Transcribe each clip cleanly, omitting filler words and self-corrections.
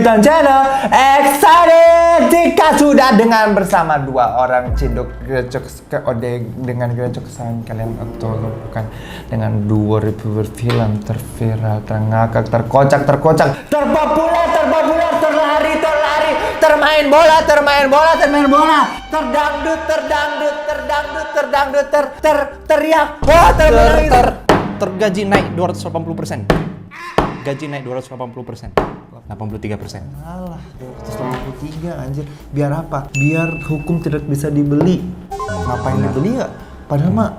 Yutan Channel. Excited jika sudah dengan bersama dua orang cinduk gerecok dengan gerecok kesayangan kalian atau bukan dengan dua reviewer film terviral, terngakak, terkocak, terpopuler, terlari, termain bola, terdangdut, teriak, wah, tergaji naik 280%. Gaji naik 280%. 83%. Alah, 283 anjir. Biar apa? Biar hukum tidak bisa dibeli. Ngapain dibeli ya? Padahal mah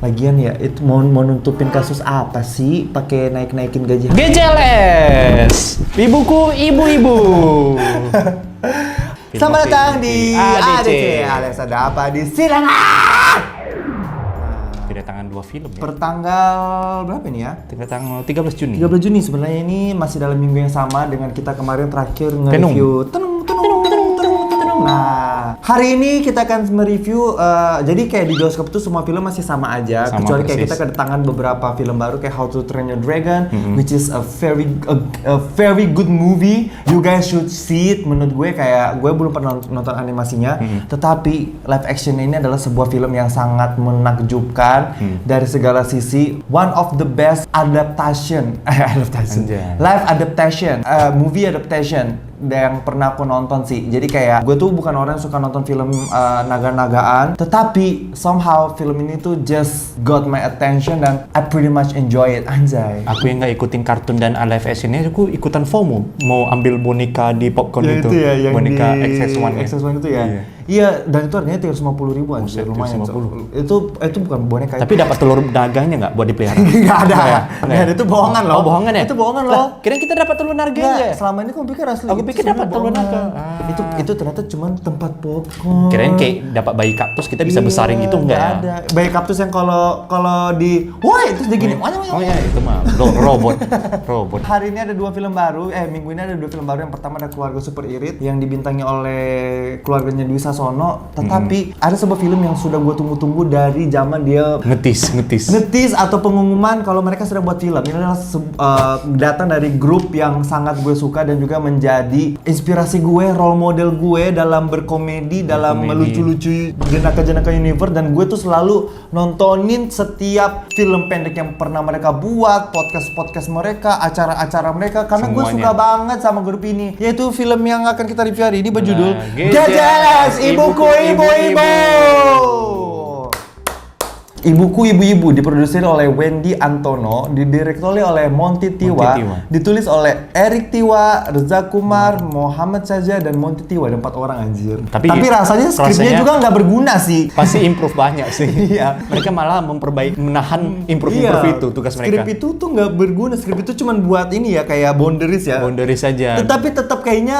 lagian ya, itu mau nutupin kasus apa sih pakai naikin gaji? GCLS. Ibuku ibu-ibu. Selamat datang di ADC. Alias ada apa di sidang? Kedatangan 2 film ya. Pertanggal berapa ini ya? Tanggal 13 Juni. 13 Juni sebenarnya ini masih dalam minggu yang sama dengan kita kemarin terakhir nge-review. Nah, hari ini kita akan mereview, jadi kayak di bioskop itu semua film masih sama aja, kecuali kayak kita kedatangan beberapa film baru kayak How to Train Your Dragon, which is a very good movie. You guys should see it. Menurut gue kayak gue belum pernah nonton animasinya, tetapi live action ini adalah sebuah film yang sangat menakjubkan dari segala sisi. One of the best live adaptation, movie adaptation yang pernah aku nonton sih. Jadi kayak gue tuh bukan orang yang suka nonton film naga-nagaan, tetapi somehow film ini tuh just got my attention dan I pretty much enjoy it, anjay. Aku yang nggak ikutin kartun dan live actionnya, aku ikutan FOMO mau ambil boneka di popcorn ya, itu ya, yang boneka di XS1 itu ya. Iya, dan itu harganya 350.000 anjir, lumayan. Itu bukan boneka. Tapi dapat telur dagangnya nggak buat dipelihara? Nggak ada. Nggak ada, itu bohongan loh. Oh, bohongan ya? Itu bohongan loh. Kira kita dapat telur naga ya? Selama ini aku pikir asli. Aku pikir dapat telur naga. Itu ternyata cuma tempat popcorn. Kirain kayak dapat bayi kaktus kita bisa besarin gitu enggak ya? Ada. Bayi kaktus yang kalau di woi terus dia gini. Oh ya, itu mah robot. Hari ini ada 2 film baru. Minggu ini ada 2 film baru. Yang pertama ada Keluarga Super Irit yang dibintangi oleh keluarganya Dwi Sasono. Tetapi ada sebuah film yang sudah gue tunggu-tunggu dari zaman dia ngetis atau pengumuman kalau mereka sudah buat film. Ini adalah datang dari grup yang sangat gue suka dan juga menjadi inspirasi gue, role model gue dalam berkomedi, dalam melucu-lucu jenaka-jenaka universe. Dan gue tuh selalu nontonin setiap film pendek yang pernah mereka buat, podcast mereka, acara-acara mereka, karena gue suka banget sama grup ini. Yaitu film yang akan kita review hari ini berjudul GCLS, Ibuku Ibu-Ibu. Ibuku Ibu-Ibu diproduksi oleh Wendy Antono, didirektori oleh Monty Tiwa, ditulis oleh Eric Tiwa, Reza Kumar, Muhammad Saja, dan Monty Tiwa. Ada 4 orang anjir. Tapi rasanya skripnya juga nggak berguna sih. Pasti improve banyak sih. Iya. Mereka malah menahan improve itu tugas mereka. Skrip itu tuh nggak berguna. Skrip itu cuma buat ini ya, kayak boundaries ya. Boundaries saja. Tetapi tetap kayaknya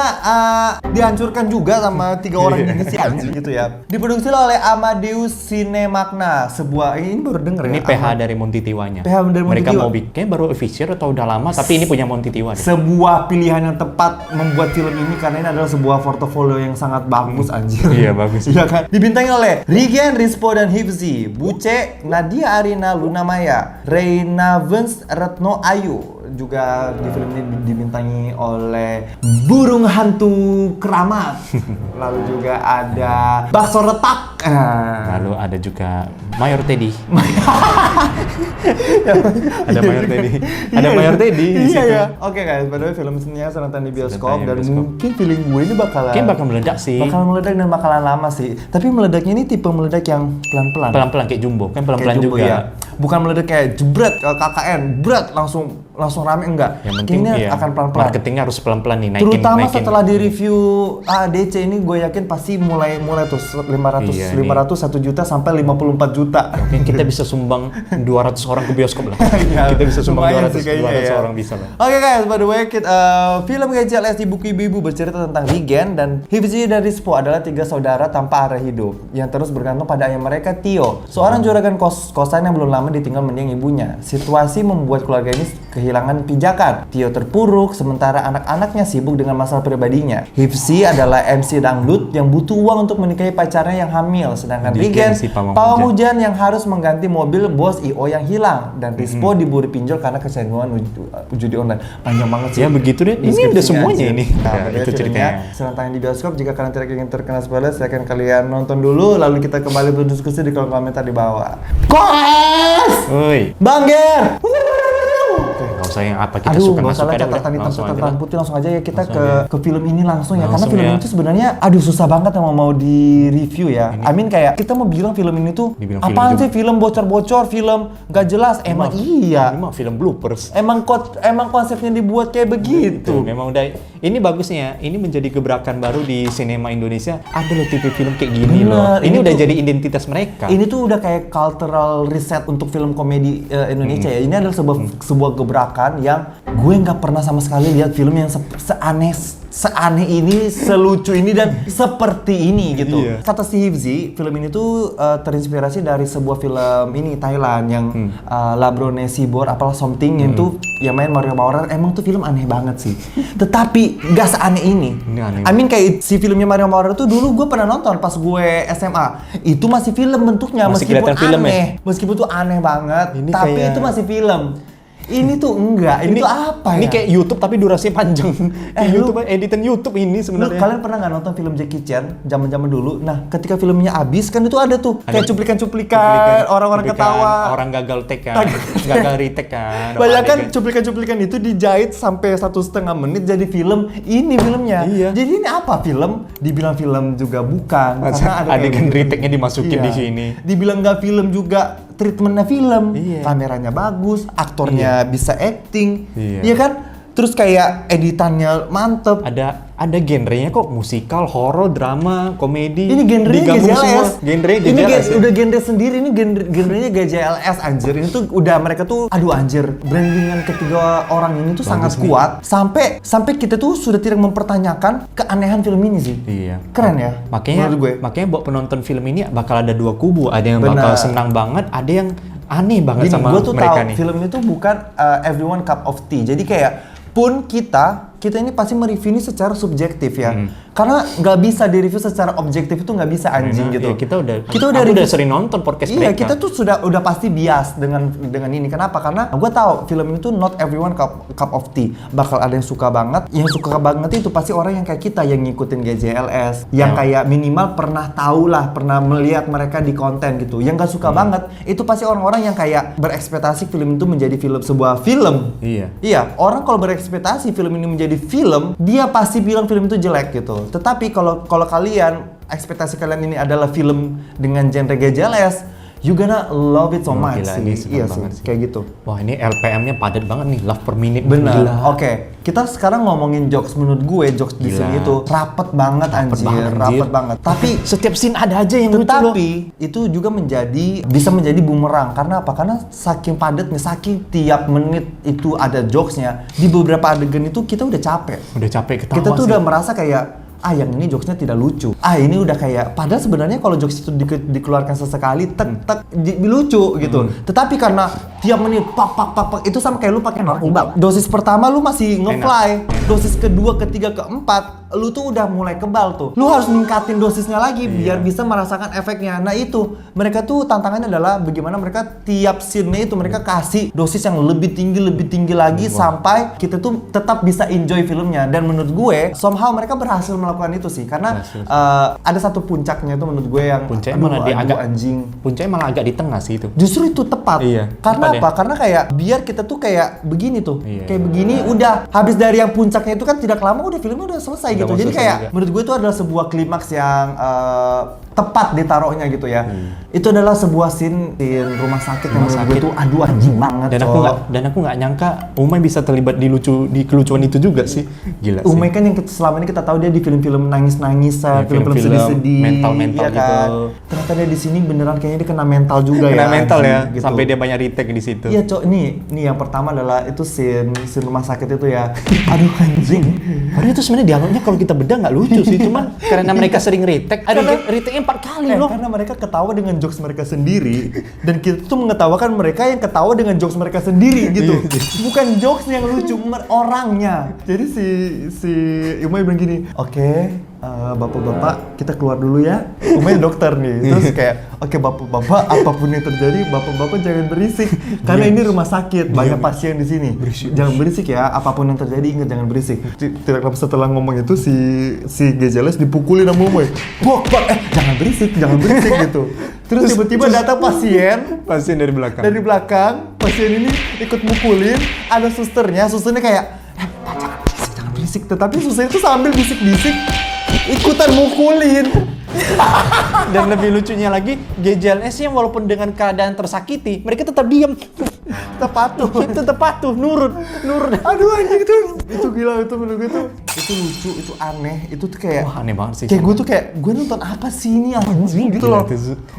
dihancurkan juga sama 3 orang ini sih anjir gitu ya. Diproduksi oleh Amadeus Cinemagna, sebuah ini baru denger ya. Ini PH dari Monty Tiwanya. Mereka mau bikin baru official atau udah lama, tapi ini punya Monty Tiwa deh. Sebuah pilihan yang tepat membuat film ini karena ini adalah sebuah portofolio yang sangat bagus anjir. Iya bagus. Iya kan? Dibintangi oleh Rigen Rispo dan Hifzi, Buce, Nadia Arina Lunamaya, Reina Vens Retno Ayu. Juga di film ini dibintangi oleh burung hantu keramat. Lalu juga ada bakso retak. Lalu ada juga Mayor Teddy. Ada Mayor Teddy. Ada Mayor Teddy di situ. Iya. Oke guys, padahal film seninya sedang tayang di bioskop dan mungkin feeling gue ini bakal meledak sih. Bakal meledak dan bakalan lama sih. Tapi meledaknya ini tipe meledak yang pelan-pelan. Pelan-pelan kayak Jumbo. Kan pelan-pelan juga. Ya. Bukan meledak kayak jebret KKN, berat langsung rame enggak. Yang penting ini akan pelan-pelan. Marketingnya harus pelan-pelan nih, naikin. Terutama setelah di review ADC ini gue yakin pasti mulai tuh 500 1 juta sampai 54 juta. Mungkin kita bisa sumbang 200 orang ke bioskop lah. Kita bisa sumbang 200 orang bisa lah. Oke guys, by the way, film GCLS Ibuku Ibu-Ibu bercerita tentang Rigen dan Hifzi dan Rispo adalah 3 saudara tanpa arah hidup yang terus bergantung pada ayah mereka, Tio, seorang juragan kosan yang belum lama ditinggal mendiang ibunya. Situasi membuat keluarga ini kehilangan pijakan. Tio terpuruk sementara anak-anaknya sibuk dengan masalah pribadinya. Hifzi adalah MC dangdut yang butuh uang untuk menikahi pacarnya yang hamil, sedangkan Rigen pawang hujan yang harus mengganti mobil bos IO yang hilang. hilang dan Rispo diburu pinjol karena kecanduan judi online. Panjang banget sih. Ya begitu deh. Ini udah semuanya ini. Nah, itu ceritanya. sedang tayang di bioskop. Jika kalian tidak ingin terkena spoiler, silakan kalian nonton dulu lalu kita kembali berdiskusi di kolom komentar di bawah. Koes! Woi. Bang Ger! Nggak usah yang apa kita suka nggak suka catatan putih langsung aja ya kita Langsung ke film ini langsung ya Langsung karena film ya. ini tuh sebenarnya susah banget yang mau di review ya. I mean kayak kita mau bilang film ini tuh Dibilang apaan film sih film bocor-bocor, film nggak jelas. Emang iya. Ini mah film bloopers. Emang konsepnya dibuat kayak begitu. Memang udah ini bagusnya. Ini menjadi gebrakan baru di sinema Indonesia. Ada loh TV film kayak gini loh. Ini udah jadi identitas mereka. Ini tuh udah kayak cultural reset untuk film komedi Indonesia ya. Ini adalah sebuah gebrakan yang gue nggak pernah sama sekali lihat film yang seaneh ini, selucu ini dan seperti ini gitu. Iya. Kata si Hifzi, film ini tuh terinspirasi dari sebuah film ini Thailand yang Labrone Sibor apalah something yang tuh yang main Mario Maurer. Emang tuh film aneh banget sih. Tetapi gak seaneh ini. Aneh. I mean kayak si filmnya Mario Maurer tuh dulu gue pernah nonton pas gue SMA. Itu masih film bentuknya Masih meskipun kelihatan film ya? aneh. Meskipun tuh aneh banget, Ini tapi kayak- itu masih film. Ini tuh enggak, ini tuh apa Ini ya? kayak YouTube tapi durasinya panjang. Lu- YouTube editan YouTube ini Lu, sebenarnya. kalian pernah nggak nonton film Jackie Chan zaman-zaman dulu? Nah, ketika filmnya habis kan itu ada tuh kayak cuplikan-cuplikan orang-orang ketawa. Orang gagal take kan. Gagal retake kan. Banyak kan cuplikan-cuplikan itu dijahit sampai 1,5 menit jadi film. Ini filmnya. Iya. Jadi ini apa film? Dibilang film juga bukan. Karena ada kayak adegan gitu. retake-nya dimasukin Iya. di sini. Dibilang nggak film juga, treatmentnya film. Iya. Kameranya bagus, aktornya bisa acting. Iya. Iya kan? Terus kayak editannya mantep. Ada genrenya kok, musikal, horor, drama, komedi. Ini genrenya digabung GJLS. semua. Genre Ini GJLS ya? udah genre sendiri, ini genrenya GJLS anjir. Ini tuh udah mereka tuh aduh anjir. Brandingan ketiga orang ini tuh sangat nih. kuat sampai kita tuh sudah tidak mempertanyakan keanehan film ini sih. Iya. Keren ya? Makanya menurut gue. buat penonton film ini bakal ada dua kubu. Ada yang Benar. bakal senang banget, ada yang aneh banget Gini, sama gue tuh mereka tahu nih. film itu bukan everyone cup of tea. Jadi kayak pun kita ini pasti mereview ini secara subjektif ya. Karena nggak bisa direview secara objektif itu nggak bisa anjing Nah, gitu. ya, kita udah review- sering nonton podcast Iya, mereka. kita tuh udah pasti bias dengan ini. Kenapa? Karena gue tahu film itu not everyone cup of tea. Bakal ada yang suka banget. Yang suka banget itu pasti orang yang kayak kita yang ngikutin GJLS, yang kayak minimal pernah tahu lah, pernah melihat mereka di konten gitu. Yang gak suka banget itu pasti orang-orang yang kayak berekspektasi film itu menjadi sebuah film. Iya. Iya, orang kalau berekspektasi film ini menjadi film, dia pasti bilang film itu jelek gitu. Tetapi kalau kalian ekspektasi kalian ini adalah film dengan genre GJLS, you gonna love it so much gila, sih. ini seneng Iya banget sih, sih. kayak gitu. Wah, ini LPM-nya padat banget nih, love per minute. Benar. Gila. Oke, kita sekarang ngomongin jokes. Menurut gue jokes di Gila. sini itu rapet banget anjir, banget, rapet anjir. banget. Tapi Setiap scene ada aja yang lucu loh. tetapi itu juga bisa menjadi bumerang. Karena apa? Karena saking padatnya, saking tiap menit itu ada jokesnya. Di beberapa adegan itu kita udah capek. Udah capek ketawa Kita tuh sih. udah merasa kayak yang ini jokesnya tidak lucu. Ini udah kayak padahal sebenarnya kalau jokes itu dikeluarkan sesekali tek lucu gitu. Tetapi karena tiap menit pak itu sama kayak lu pakai narkoba. Dosis pertama lu masih nge-fly. Dosis kedua, ketiga, keempat lu tuh udah mulai kebal tuh. Lu harus ningkatin dosisnya lagi biar bisa merasakan efeknya. Nah itu mereka tuh tantangannya adalah bagaimana mereka tiap scene-nya itu mereka kasih dosis yang lebih tinggi lagi sampai kita tuh tetap bisa enjoy filmnya. Dan menurut gue somehow mereka berhasil melakukan itu sih karena ada satu puncaknya itu menurut gue yang Puncaknya malah anjing. Puncaknya malah agak di tengah sih itu. Justru itu tepat. Iya, Karena tepat apa? Karena kayak biar kita tuh kayak begini tuh. Iya, Kayak iya. begini udah habis dari yang puncaknya itu kan tidak lama udah filmnya udah selesai Udah gitu. mau Jadi selesai kayak juga. menurut gue itu adalah sebuah klimaks yang tepat ditaruhnya gitu ya. Itu adalah sebuah scene rumah sakit yang menurut gue tuh aduh anjing banget. Dan aku nggak nyangka Umay bisa terlibat di kelucuan itu juga sih. Gila sih. Umay kan yang selama ini kita tahu dia di film-film nangis-nangis, Ya, film-film film-film sedih-sedih, mental-mental iya kan? gitu. Ternyata dia di sini beneran kayaknya dia kena mental juga ya. Kena mental ya, anjing, gitu. sampai dia banyak retake di situ. Iya cok, nih yang pertama adalah itu scene rumah sakit itu ya. Aduh anjing. Padahal itu sebenarnya dialognya kalau kita bedah nggak lucu sih, cuman karena mereka sering retake, retake-nya 4 kali loh. Karena mereka ketawa dengan jokes mereka sendiri dan kita tuh mengetawakan mereka yang ketawa dengan jokes mereka sendiri gitu. Bukan jokes yang lucu, orangnya. Jadi si Umay bilang gini, oke, bapak-bapak kita keluar dulu ya. Umumnya dokter nih. Terus kayak, oke bapak-bapak apapun yang terjadi, bapak-bapak jangan berisik. Karena ini rumah sakit, banyak pasien di sini. Jangan berisik ya, apapun yang terjadi ingat jangan berisik. Tidak lama setelah ngomong itu si Gejeles dipukulin sama umumnya. Pak, jangan berisik gitu. Terus tiba-tiba datang pasien dari belakang. Dari belakang, pasien ini ikut mukulin, ada susternya kayak, jangan berisik. Tetapi suster itu sambil bisik-bisik, ikutan mukulin. Dan lebih lucunya lagi, GJLS yang walaupun dengan keadaan tersakiti, mereka tetap diam. tetap patuh, nurut. Aduh anjing itu gila, itu menurut gue itu lucu, itu aneh, itu tuh kayak wah aneh banget sih. Kayak gue nonton apa sih ini anjing gitu loh.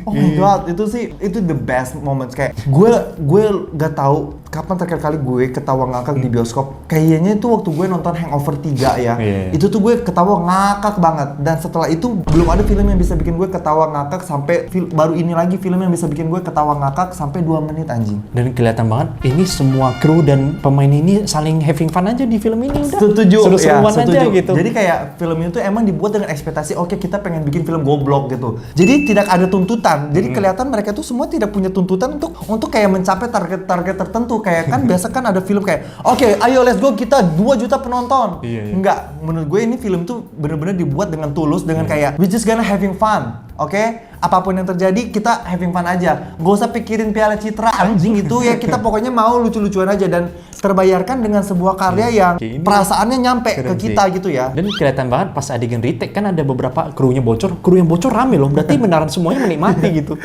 Oh my god, itu the best moments. Kayak gue gak tahu kapan terakhir kali gue ketawa ngakak di bioskop. Kayaknya itu waktu gue nonton Hangover 3 ya. Itu tuh gue ketawa ngakak banget. Dan setelah itu belum ada film yang bisa bikin gue ketawa ngakak sampai baru ini lagi film yang bisa bikin gue ketawa ngakak sampai 2 menit anjing. Dan kelihatan banget ini semua kru dan pemain ini saling having fun aja di film ini udah. Setuju. Seru-seruan aja gitu. Jadi kayak film itu emang dibuat dengan ekspektasi oke kita pengen bikin film goblok gitu. Jadi tidak ada tuntutan. Jadi kelihatan mereka tuh semua tidak punya tuntutan untuk kayak mencapai target-target tertentu. Kayak kan biasa kan ada film kayak oke, ayo let's go kita 2 juta penonton. Enggak, menurut gue ini film tuh bener-bener dibuat dengan tulus dengan kayak we just gonna having fun. Oke? Apapun yang terjadi kita having fun aja. Gak usah pikirin Piala Citra anjing itu ya, kita pokoknya mau lucu-lucuan aja dan terbayarkan dengan sebuah karya yang perasaannya nyampe ke kita gitu ya. Dan kelihatan banget pas adegan retake kan ada beberapa krunya bocor, kru yang bocor rame loh. Berarti beneran semuanya menikmati gitu.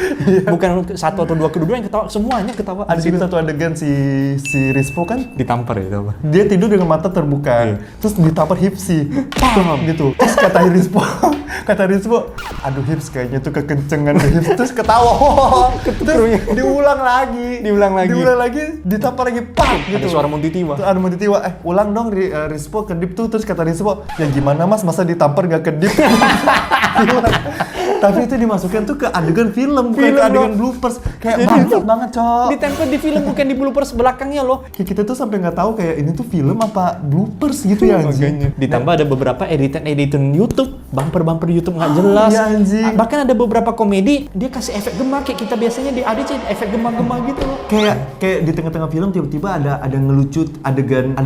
Bukan 1 atau 2 kru yang ketawa, semuanya ketawa. Ada satu adegan si Rispo kan ditampar ya apa? Dia tidur dengan mata terbuka. Terus ditampar hipsi. Pam gitu. Terus kata Rispo, aduh hips kayaknya tuh kekencengan hips. Terus ketawa. Terus diulang lagi, ditampar lagi pam gitu. Ada suara Montitiwa. Ada Montitiwa. Ulang dong Rispo kedip tuh. Terus kata Rispo, ya gimana mas masa ditampar gak kedip? Tapi itu dimasukkan tuh ke adegan film, bukan ke adegan bloopers. Kayak bangsat banget, Cok. Ditempel di film bukan di bloopers belakangnya loh. Kayak kita tuh sampai nggak tahu kayak ini tuh film apa bloopers gitu ya anjing. Ditambah ada beberapa editan YouTube, bumper YouTube nggak jelas. Iya anjing. Bahkan ada beberapa komedi dia kasih efek gema kayak kita biasanya di ADC efek gema-gema gitu loh. Kayak di tengah-tengah film tiba-tiba ada ngelucut adegan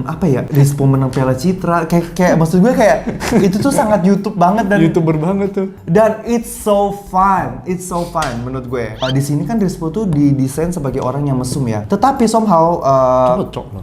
apa ya? Rispo menang Piala Citra. Kayak maksud gue kayak itu tuh sangat YouTube banget dan YouTuber banget tuh. Dan it's so fun menurut gue. Di sini kan Rispo tuh didesain sebagai orang yang mesum ya. Tetapi somehow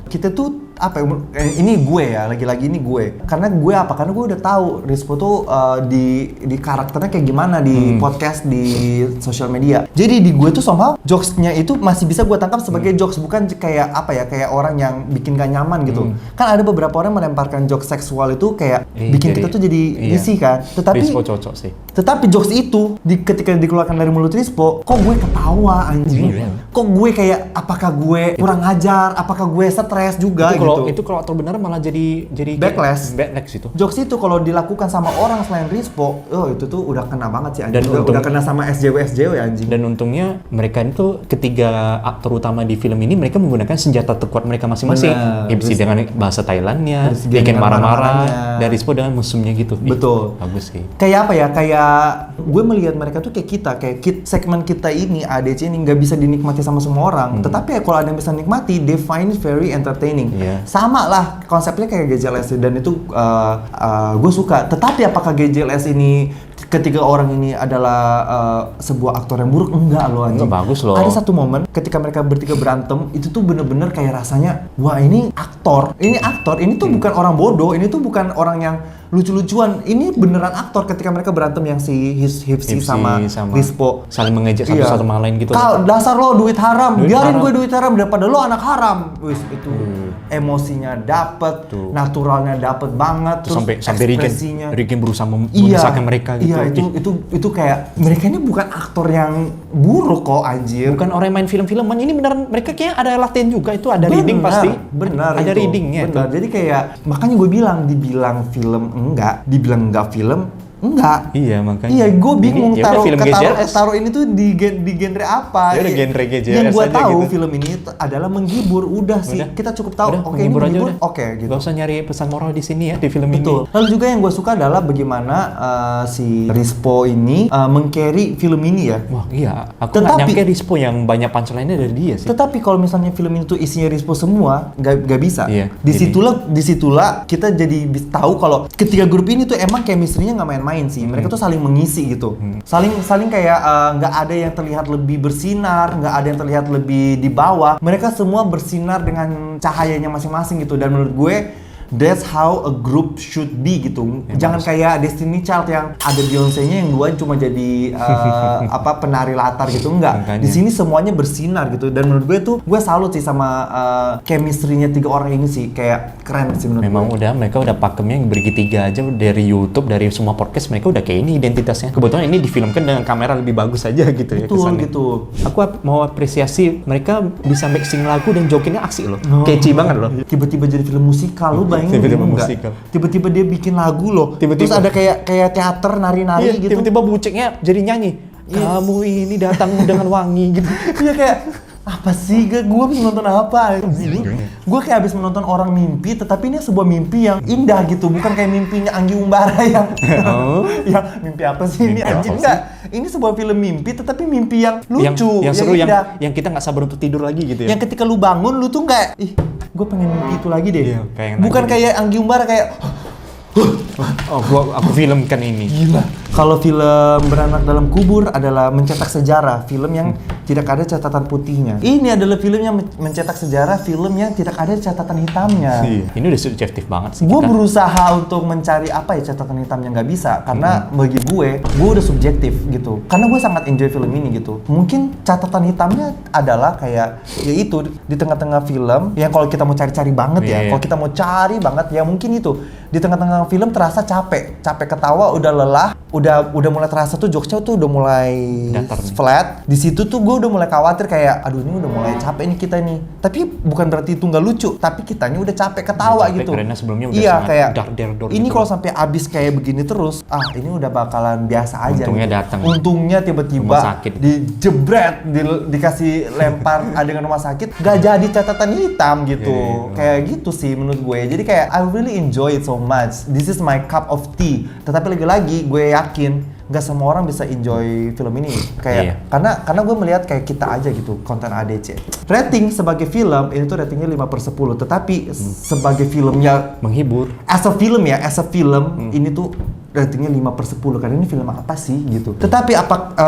kita tuh apa ya, ini gue ya, lagi-lagi ini gue. Karena gue udah tahu Rispo tuh di karakternya kayak gimana di podcast, di sosial media. Jadi di gue tuh somehow jokes-nya itu masih bisa gue tangkap sebagai jokes, bukan kayak apa ya, kayak orang yang bikin gak nyaman gitu. Kan ada beberapa orang melemparkan jokes seksual itu kayak bikin kita tuh jadi risih kan. Rispo cocok sih. Tetapi jokes itu ketika dikeluarkan dari mulut Rispo, kok gue ketawa anjing. Kok gue kayak apakah gue kurang ajar, apakah gue stres juga Itu kalau atau benar malah jadi backlash itu. Jokes itu kalau dilakukan sama orang selain Rispo, itu tuh udah kena banget sih anjing. Udah kena sama SJW ya anjing. Dan untungnya mereka itu ketiga aktor utama di film ini mereka menggunakan senjata terkuat mereka masing-masing. MC dengan bahasa Thailandnya, bikin marah-marah, dan Rispo dengan musuhnya gitu. Betul. Bagus sih. Kayak apa ya? Kayak gue melihat mereka tuh kayak kita, segmen kita ini ADC ini nggak bisa dinikmati sama semua orang. Tetapi ya kalau ada yang bisa nikmati, they find it very entertaining. Sama lah konsepnya kayak GJLS dan itu gue suka. Tetapi apakah GJLS ini ketiga orang ini adalah sebuah aktor yang buruk? Enggak loh anjing. Enggak, bagus loh. Ada satu momen ketika mereka bertiga berantem itu tuh bener-bener kayak rasanya wah ini aktor. Ini tuh bukan orang bodoh, ini tuh bukan orang yang lucu-lucuan. Ini beneran aktor ketika mereka berantem yang si Hipsi sama Rispo saling mengejek satu sama lain gitu. Kau dasar lo duit haram, biarin gue duit haram daripada lo anak haram. Wis itu emosinya dapet, naturalnya dapet banget, terus sampai Riken berusaha memisahkan mereka gitu. Iya, itu kayak mereka ini bukan aktor yang buruk kok anjir. Bukan orang yang main film-filman, ini beneran mereka kayak ada latihan juga, itu ada reading pasti. Benar. Ada readingnya. Benar. Jadi kayak makanya gue bilang dibilang film enggak film Enggak. Iya, makanya. Iya, gue bingung Ini, ya udah, film GJLS. taruh ini tuh di genre apa? Ya udah, genre GJLS Yang gue aja tahu gitu. film ini adalah menghibur. Udah sih, kita cukup tahu. Udah, Oke, ini menghibur aja menghibur. udah. Oke, gitu. Gak usah nyari pesan moral di sini ya di film Betul. ini. Lalu juga yang gue suka adalah bagaimana si Rispo ini meng-carry film ini ya. Wah iya, aku nggak nyangka Rispo yang banyak punchline-nya dari dia sih. Tetapi kalau misalnya film ini tuh isinya Rispo semua, gak bisa. Iya, Disitulah kita jadi tahu kalau ketiga grup ini tuh emang chemistry-nya nggak main-main sih. Mereka tuh saling mengisi gitu. Saling kayak nggak ada yang terlihat lebih bersinar, nggak ada yang terlihat lebih di bawah. Mereka semua bersinar dengan cahayanya masing-masing gitu. Dan menurut gue that's how a group should be gitu. Jangan kayak Destiny Child yang ada Beyonce-nya yang dua cuma jadi penari latar gitu, enggak. Makanya. Di sini semuanya bersinar gitu. Dan menurut gue tuh gue salut sih sama chemistry-nya tiga orang ini sih, kayak keren sih menurut Memang gue. mereka udah pakemnya bertiga aja dari YouTube, dari semua podcast mereka udah kayak ini identitasnya. Kebetulan ini difilmkan dengan kamera lebih bagus aja gitu ya Betul kesannya. gitu. Aku mau apresiasi mereka bisa mixing lagu dan jokinnya asik loh. Catchy banget loh. Tiba-tiba jadi film musikal, lu bayangin Tiba-tiba bingung nggak? musikal. Tiba-tiba dia bikin lagu loh. Tiba-tiba. Terus ada kayak teater nari-nari Iya, gitu. tiba-tiba buceknya jadi nyanyi. Kamu ini datang dengan wangi gitu. Iya kayak apa sih? Gue habis menonton apa? Gue kayak habis menonton orang mimpi, tetapi ini sebuah mimpi yang indah gitu, bukan kayak mimpinya Anggi Umbara yang yang mimpi apa sih ini Mimpi anjing apa enggak. Ini sebuah film mimpi tetapi mimpi yang lucu, yang seru, indah. yang kita nggak sabar untuk tidur lagi gitu ya. Yang ketika lu bangun lu tuh nggak, ih, gue pengen mimpi itu lagi deh. Iya, pengen Bukan lagi. kayak Anggi Umbara kayak Oh, aku filmkan ini. gila. Kalau film Beranak Dalam Kubur adalah mencetak sejarah, film yang tidak ada catatan putihnya. Ini adalah film yang mencetak sejarah, film yang tidak ada catatan hitamnya. Iya. Ini udah subjektif banget sih. Gue kita. berusaha untuk mencari apa ya catatan hitamnya, nggak bisa karena bagi gue udah subjektif gitu. Karena gue sangat enjoy film ini gitu. Mungkin catatan hitamnya adalah kayak ya itu di tengah-tengah film yang kalau kita mau cari-cari banget ya, Iya. kalau kita mau cari banget ya mungkin itu di tengah-tengah film terasa capek ketawa, udah lelah, udah mulai terasa tuh jokesnya tuh udah mulai Datar nih. flat. Di situ tuh gue udah mulai khawatir kayak aduh ini udah mulai capek nih kita nih. Tapi bukan berarti itu nggak lucu, tapi kitanya udah capek ketawa Udah capek, gitu. karena sebelumnya udah iya sangat kayak dar-dar ini gitu. kalau sampai abis kayak begini terus, ini udah bakalan biasa aja. Untungnya gitu. datang. Untungnya tiba-tiba Rumah sakit. dijebret, dikasih lempar adegan rumah sakit, gak jadi catatan hitam gitu. Iya. Kayak gitu sih menurut gue. Jadi kayak I really enjoy it so much. This is my cup of tea. Tetapi lagi-lagi gue yakin nggak semua orang bisa enjoy film ini kayak Iya. karena gue melihat kayak kita aja gitu konten ADC. Rating sebagai film ini tuh ratingnya 5/10, tetapi sebagai filmnya menghibur. as a film ini tuh ratingnya 5/10 karena ini film apa sih gitu. Tetapi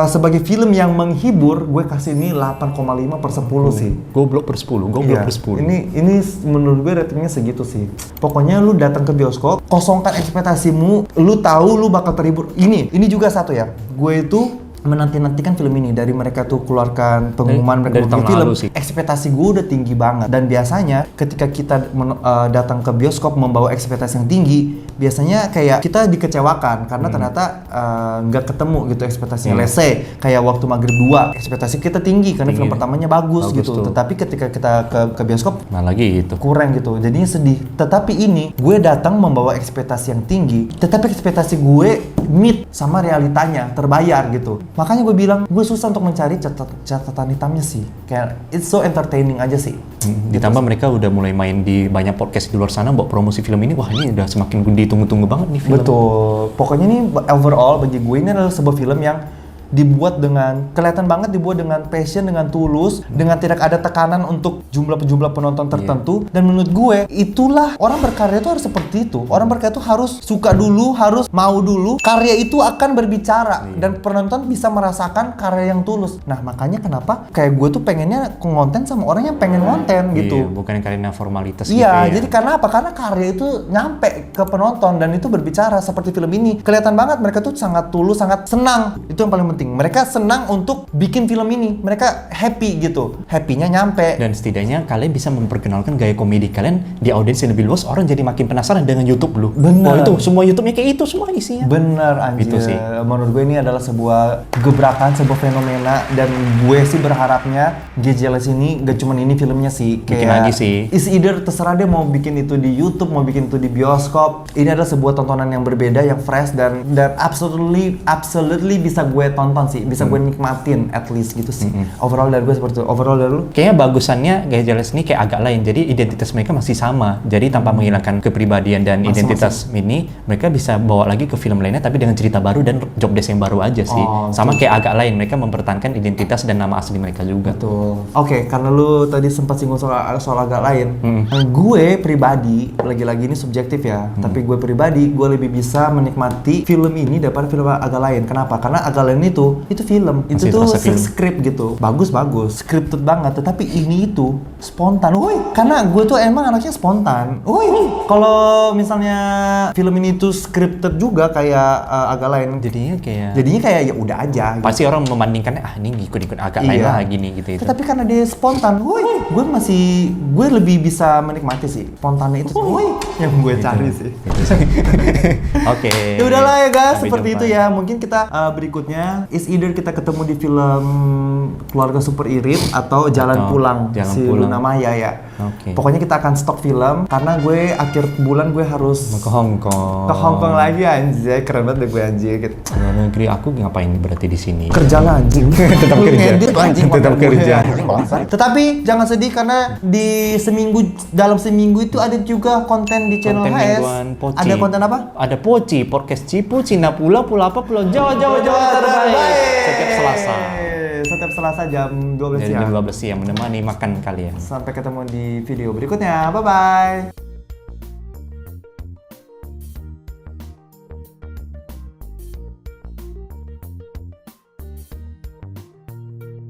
sebagai film yang menghibur gue kasih ini 8,5/10 sih. Goblok per 10, goblok per 10. Ini menurut gue ratingnya segitu sih. Pokoknya lu datang ke bioskop, kosongkan ekspektasimu, lu tahu lu bakal terhibur. Ini juga satu ya. Gue itu menanti-nantikan film ini dari mereka tuh keluarkan pengumuman Dari mereka tahun bikin film. lalu sih. Ekspektasi gue udah tinggi banget dan biasanya ketika kita datang ke bioskop membawa ekspektasi yang tinggi, biasanya kayak kita dikecewakan karena ternyata nggak ketemu gitu ekspektasinya. Let's say kayak waktu Maghrib 2 ekspektasi kita tinggi karena film pertamanya bagus gitu. tuh. Tetapi ketika kita ke bioskop Nah lagi gitu. kurang gitu, jadinya sedih. Tetapi ini gue datang membawa ekspektasi yang tinggi, tetapi ekspektasi gue meet sama realitanya, terbayar gitu. Makanya gue bilang gue susah untuk mencari catatan hitamnya sih. Kayak it's so entertaining aja sih. Ditambah mereka udah mulai main di banyak podcast di luar sana buat promosi film ini. Wah ini udah semakin ditunggu-tunggu banget nih film. Betul. Pokoknya ini overall bagi gue ini adalah sebuah film yang dibuat dengan kelihatan banget dibuat dengan passion, dengan tulus, dengan tidak ada tekanan untuk jumlah penonton tertentu. Dan menurut gue itulah orang berkarya itu harus seperti itu. Orang berkarya itu harus suka dulu, harus mau dulu. Karya itu akan berbicara dan penonton bisa merasakan karya yang tulus. Nah makanya kenapa kayak gue tuh pengennya konten sama orang yang pengen konten gitu. Iya, bukan karena formalitas Iya, gitu ya. jadi karena apa? Karena karya itu nyampe ke penonton dan itu berbicara seperti film ini. Kelihatan banget mereka tuh sangat tulus, sangat senang. Itu yang paling penting penting. Mereka senang untuk bikin film ini. Mereka happy gitu. Happy-nya nyampe. Dan setidaknya kalian bisa memperkenalkan gaya komedi kalian di audiens yang lebih luas. Orang jadi makin penasaran dengan YouTube lu. Bener. Oh itu semua YouTube-nya kayak itu semua isinya. Bener anjir. Itu sih. Menurut gue ini adalah sebuah gebrakan, sebuah fenomena, dan gue sih berharapnya GJLS ini gak cuman ini filmnya sih. Bikin lagi sih. Is either terserah dia mau bikin itu di YouTube, mau bikin itu di bioskop. Ini adalah sebuah tontonan yang berbeda, yang fresh, dan absolutely bisa gue tonton sih, bisa gue nikmatin at least gitu sih. Overall dari gue seperti itu. Overall dari lu? Kayaknya bagusannya Gaya Jelas ini kayak agak lain. Jadi identitas mereka masih sama. Jadi tanpa menghilangkan kepribadian dan identitas ini, mereka bisa bawa lagi ke film lainnya tapi dengan cerita baru dan job desk yang baru aja sih. Sama kayak agak lain, mereka mempertahankan identitas dan nama asli mereka juga. Betul. Oke, karena lu tadi sempat singgung soal agak lain. Gue pribadi, lagi-lagi ini subjektif ya, tapi gue pribadi, gue lebih bisa menikmati film ini daripada film agak lain. Kenapa? Karena agak lain itu film. Itu Masih tuh terasa film. script gitu. Bagus, scripted banget. Tetapi ini itu spontan. Karena gue tuh emang anaknya spontan. Kalau misalnya film ini tuh scripted juga kayak agak lain. Jadinya kayak ya udah aja. Gitu. Pasti orang membandingkannya, ini ikut-ikut agak lain lah gini gitu. Tetapi karena dia spontan, gue lebih bisa menikmati sih spontannya itu. Yang gue cari sih. Oke. Ya udahlah ya guys, Sampai seperti jumpa. itu ya. Mungkin kita berikutnya is either kita ketemu di film Keluarga Super Irit atau Jalan Pulang Jalan si Pulang. Luna Maya ya. Oke. Pokoknya kita akan stok film karena gue akhir bulan gue harus Ke Hongkong. ke Hongkong lagi anjay. Keren banget deh gue anjay gitu. Luar negeri, aku ngapain berarti di sini? Kerja lah anjing. Tetap Lu kerja. ngedit anjing. Tetap konten gue, kerja. anjing, bangsat. Tetapi jangan sedih karena dalam seminggu itu ada juga konten di channel Konten HS. mingguan Poci. Ada konten apa? Ada Poci, podcast Cipu, Cina Pula, Pula apa, Pulau Jawa terbaik. Setiap Selasa. Setiap Selasa jam 12 Dari siang. jam 12 siang menemani makan kalian. Sampai ketemu di video berikutnya. Bye bye.